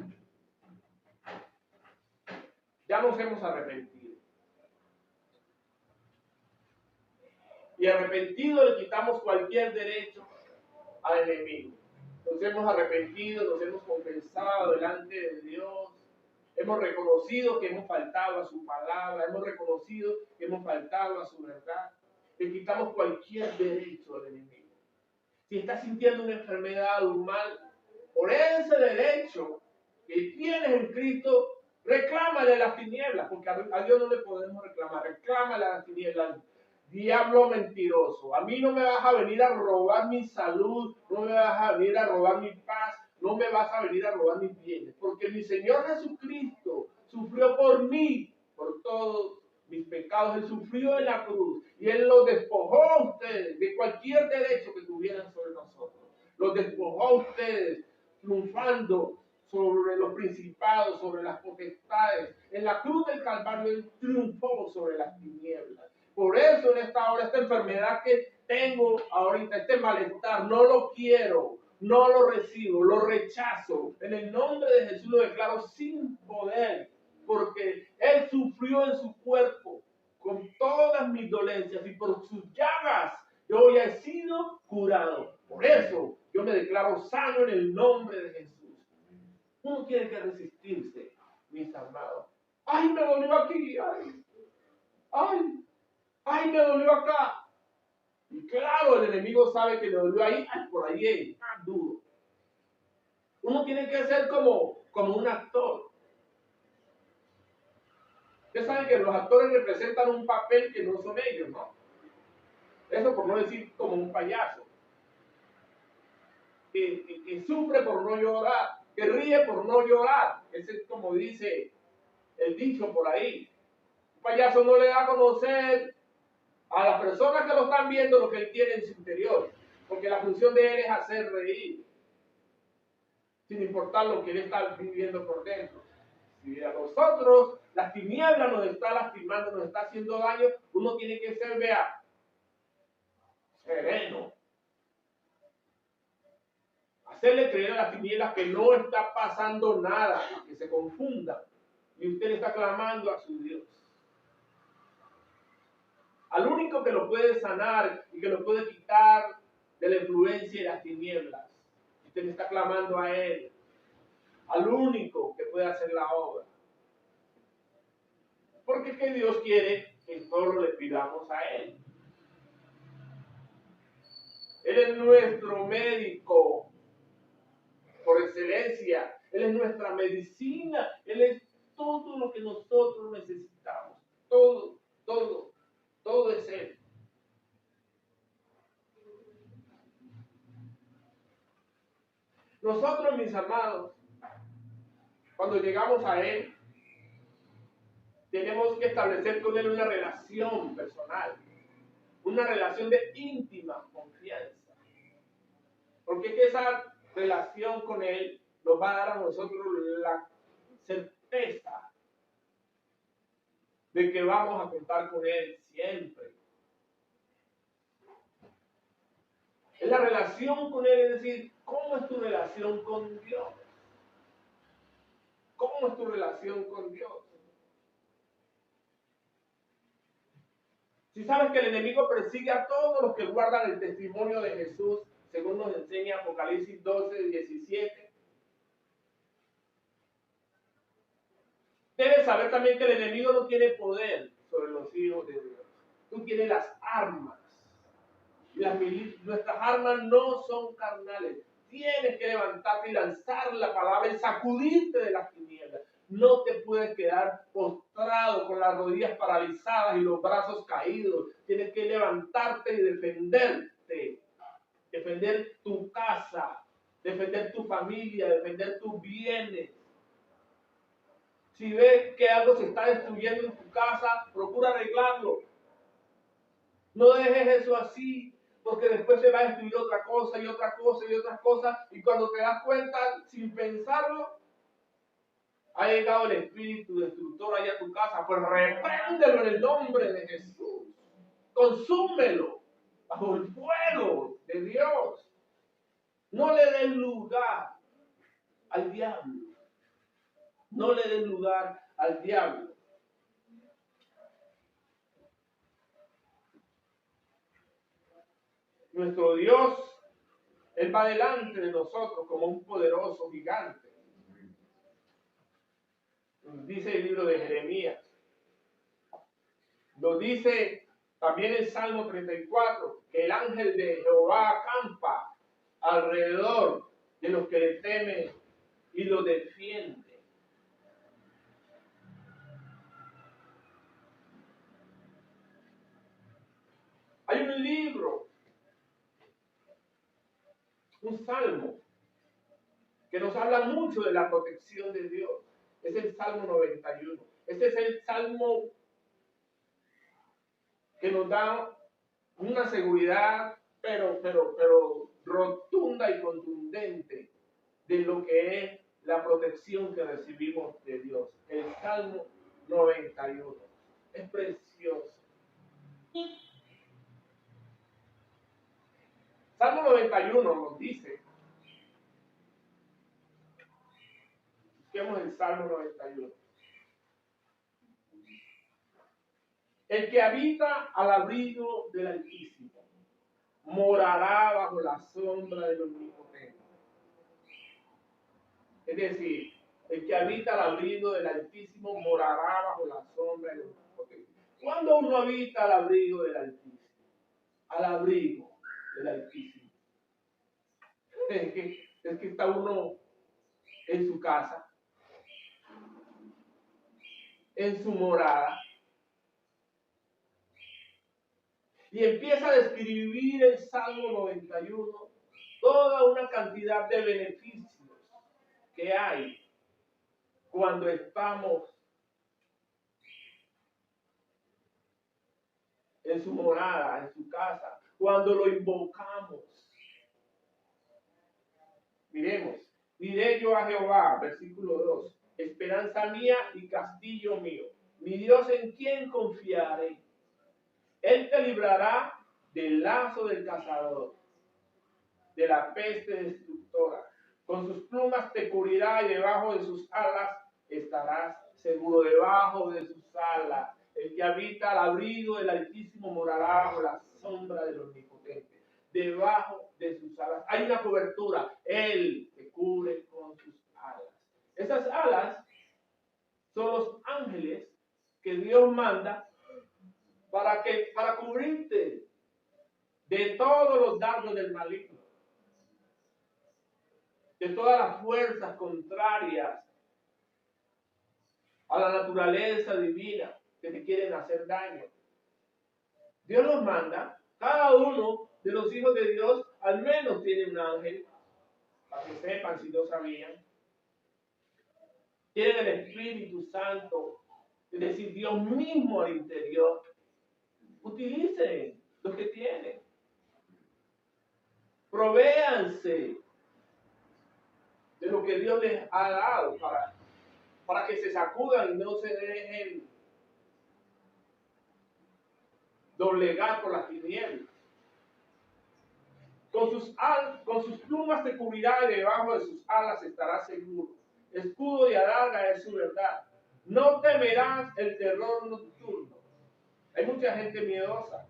ya nos hemos arrepentido. Y arrepentido le quitamos cualquier derecho al enemigo. Nos hemos arrepentido, nos hemos confesado delante de Dios. Hemos reconocido que hemos faltado a su palabra, hemos reconocido que hemos faltado a su verdad. Le quitamos cualquier derecho al enemigo. Si está sintiendo una enfermedad o un mal, por ese derecho que tienes en Cristo, reclámale a las tinieblas, porque a Dios no le podemos reclamar. Reclámale a las tinieblas. Diablo mentiroso, a mí no me vas a venir a robar mi salud, no me vas a venir a robar mi paz, no me vas a venir a robar mis bienes, porque mi Señor Jesucristo sufrió por mí, por todos mis pecados. Él sufrió en la cruz Y Él los despojó a ustedes de cualquier derecho que tuvieran sobre nosotros. Los despojó a ustedes triunfando sobre los principados, sobre las potestades. En la cruz del Calvario Él triunfó sobre las tinieblas. Por eso en esta hora, esta enfermedad que tengo ahorita, este malestar, no lo quiero, no lo recibo, lo rechazo. En el nombre de Jesús lo declaro sin poder, porque Él sufrió en su cuerpo con todas mis dolencias y por sus llagas yo ya he sido curado. Por eso yo me declaro sano en el nombre de Jesús. Uno tiene que resistirse, mis amados. ¡Ay, me dolió aquí! ¡Ay, me dolió acá! Y claro, el enemigo sabe que le dolió ahí, por ahí, más duro. Uno tiene que ser como un actor. Ustedes saben que los actores representan un papel que no son ellos, ¿no? Eso por no decir como un payaso. Que sufre por no llorar, que ríe por no llorar. Ese es como dice el dicho por ahí. Un payaso no le da a conocer a las personas que lo están viendo lo que él tiene en su interior. Porque la función de él es hacer reír, sin importar lo que él está viviendo por dentro. Si a nosotros las tinieblas nos está lastimando, nos está haciendo daño, uno tiene que ser, vea, sereno. Hacerle creer a las tinieblas que no está pasando nada, que se confunda. Y usted le está clamando a su Dios. Al único que lo puede sanar y que lo puede quitar de la influencia de las tinieblas. Usted le está clamando a Él. Al único que puede hacer la obra. Porque es que Dios quiere que solo le pidamos a Él. Él es nuestro médico por excelencia. Él es nuestra medicina. Él es todo lo que nosotros necesitamos. Todo es Él. Nosotros, mis amados, cuando llegamos a Él, tenemos que establecer con Él una relación personal, una relación de íntima confianza. Porque es que esa relación con Él nos va a dar a nosotros la certeza de que vamos a contar con Él siempre. Es la relación con Él, es decir, ¿cómo es tu relación con Dios? ¿Cómo es tu relación con Dios? Si sabes que el enemigo persigue a todos los que guardan el testimonio de Jesús, según nos enseña Apocalipsis 12, 17. Debes saber también que el enemigo no tiene poder sobre los hijos de Dios. Tú tienes las armas. Nuestras armas no son carnales. Tienes que levantarte y lanzar la palabra y sacudirte de las tinieblas. No te puedes quedar postrado con las rodillas paralizadas y los brazos caídos. Tienes que levantarte y defenderte. Defender tu casa, defender tu familia, defender tus bienes. Si ves que algo se está destruyendo en tu casa, procura arreglarlo. No dejes eso así, porque después se va a destruir otra cosa y otra cosa y otra cosa, y cuando te das cuenta, sin pensarlo, ha llegado el espíritu destructor allá a tu casa. Pues repréndelo en el nombre de Jesús. Consúmelo bajo el fuego de Dios. No le den lugar al diablo. No le den lugar al diablo. Nuestro Dios, Él va delante de nosotros como un poderoso gigante. Dice el libro de Jeremías. Lo dice también el Salmo 34, que el ángel de Jehová acampa alrededor de los que le temen y lo defiende. Hay un libro, un salmo, que nos habla mucho de la protección de Dios. Es el Salmo 91. Este es el salmo que nos da una seguridad, pero rotunda y contundente de lo que es la protección que recibimos de Dios. El Salmo 91 es precioso. Salmo 91 nos dice, busquemos el Salmo 91. El que habita al abrigo del Altísimo morará bajo la sombra del Omnipotente. Es decir, el que habita al abrigo del Altísimo morará bajo la sombra del Omnipotente. ¿Cuándo uno habita al abrigo del Altísimo? Al abrigo del Altísimo. Es que está uno en su casa, en su morada, y empieza a describir el Salmo 91 toda una cantidad de beneficios que hay cuando estamos en su morada, en su casa, cuando lo invocamos. Miremos, diré yo a Jehová, versículo 2, esperanza mía y castillo mío, mi Dios en quien confiaré. Él te librará del lazo del cazador, de la peste destructora. Con sus plumas te cubrirá y debajo de sus alas estarás seguro. Debajo de sus alas, el que habita al abrigo del Altísimo morará bajo la sombra del Omnipotente. Debajo de sus alas hay una cobertura. Él te cubre con sus alas. Esas alas son los ángeles que Dios manda para cubrirte de todos los dardos del maligno, de todas las fuerzas contrarias a la naturaleza divina que te quieren hacer daño. Dios nos manda, cada uno de los hijos de Dios al menos tiene un ángel, para que sepan si no sabían. Tienen el Espíritu Santo, es decir, Dios mismo al interior. Utilicen lo que tienen. Provéanse de lo que Dios les ha dado para que se sacudan y no se dejen doblegar por las tinieblas. Con sus plumas te cubrirá y debajo de sus alas estarás seguro. Escudo y adarga es su verdad. No temerás el terror nocturno. Hay mucha gente miedosa.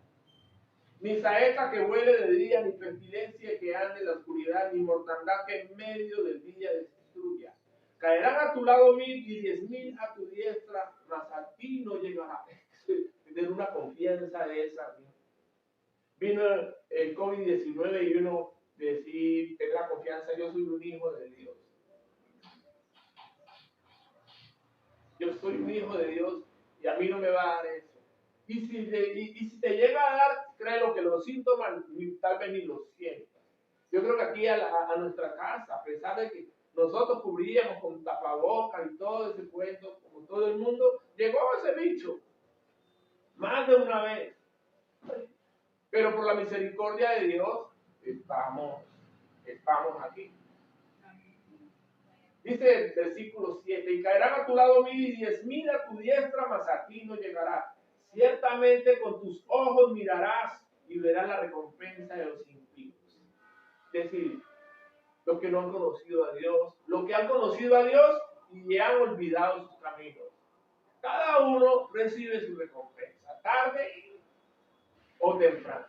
Ni saeta que vuele de día, ni pestilencia que ande en la oscuridad, ni mortandad que en medio del día destruya. Caerán a tu lado 1000 y 10,000 a tu diestra, mas a ti no llegará. Tener una confianza de esa. Vino el COVID-19 y uno decir, tener la confianza, yo soy un hijo de Dios. Yo soy un hijo de Dios y a mí no me va a dar eso. Y si te llega a dar, créelo que los síntomas tal vez ni los sientas. Yo creo que aquí a nuestra casa, a pesar de que nosotros cubríamos con tapabocas y todo ese cuento, como todo el mundo, llegó ese bicho más de una vez. Pero por la misericordia de Dios estamos aquí. Dice el versículo 7, y caerán a tu lado 1000 y 10,000 a tu diestra, mas a ti no llegará. Ciertamente con tus ojos mirarás y verás la recompensa de los impíos. Es decir, los que no han conocido a Dios, los que han conocido a Dios y han olvidado sus caminos. Cada uno recibe su recompensa, tarde o temprano.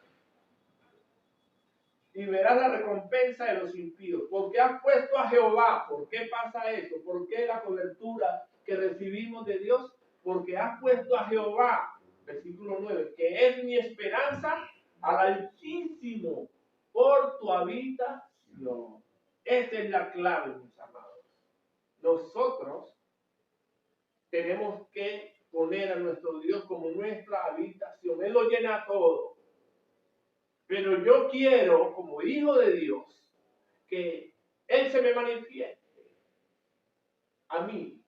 Y verás la recompensa de los impíos. Porque has puesto a Jehová. ¿Por qué pasa eso? ¿Por qué la cobertura que recibimos de Dios? Porque has puesto a Jehová, versículo 9, que es mi esperanza, al Altísimo por tu habitación. Esa es la clave, mis amados. Nosotros tenemos que poner a nuestro Dios como nuestra habitación. Él lo llena todo. Pero yo quiero, como hijo de Dios, que Él se me manifieste a mí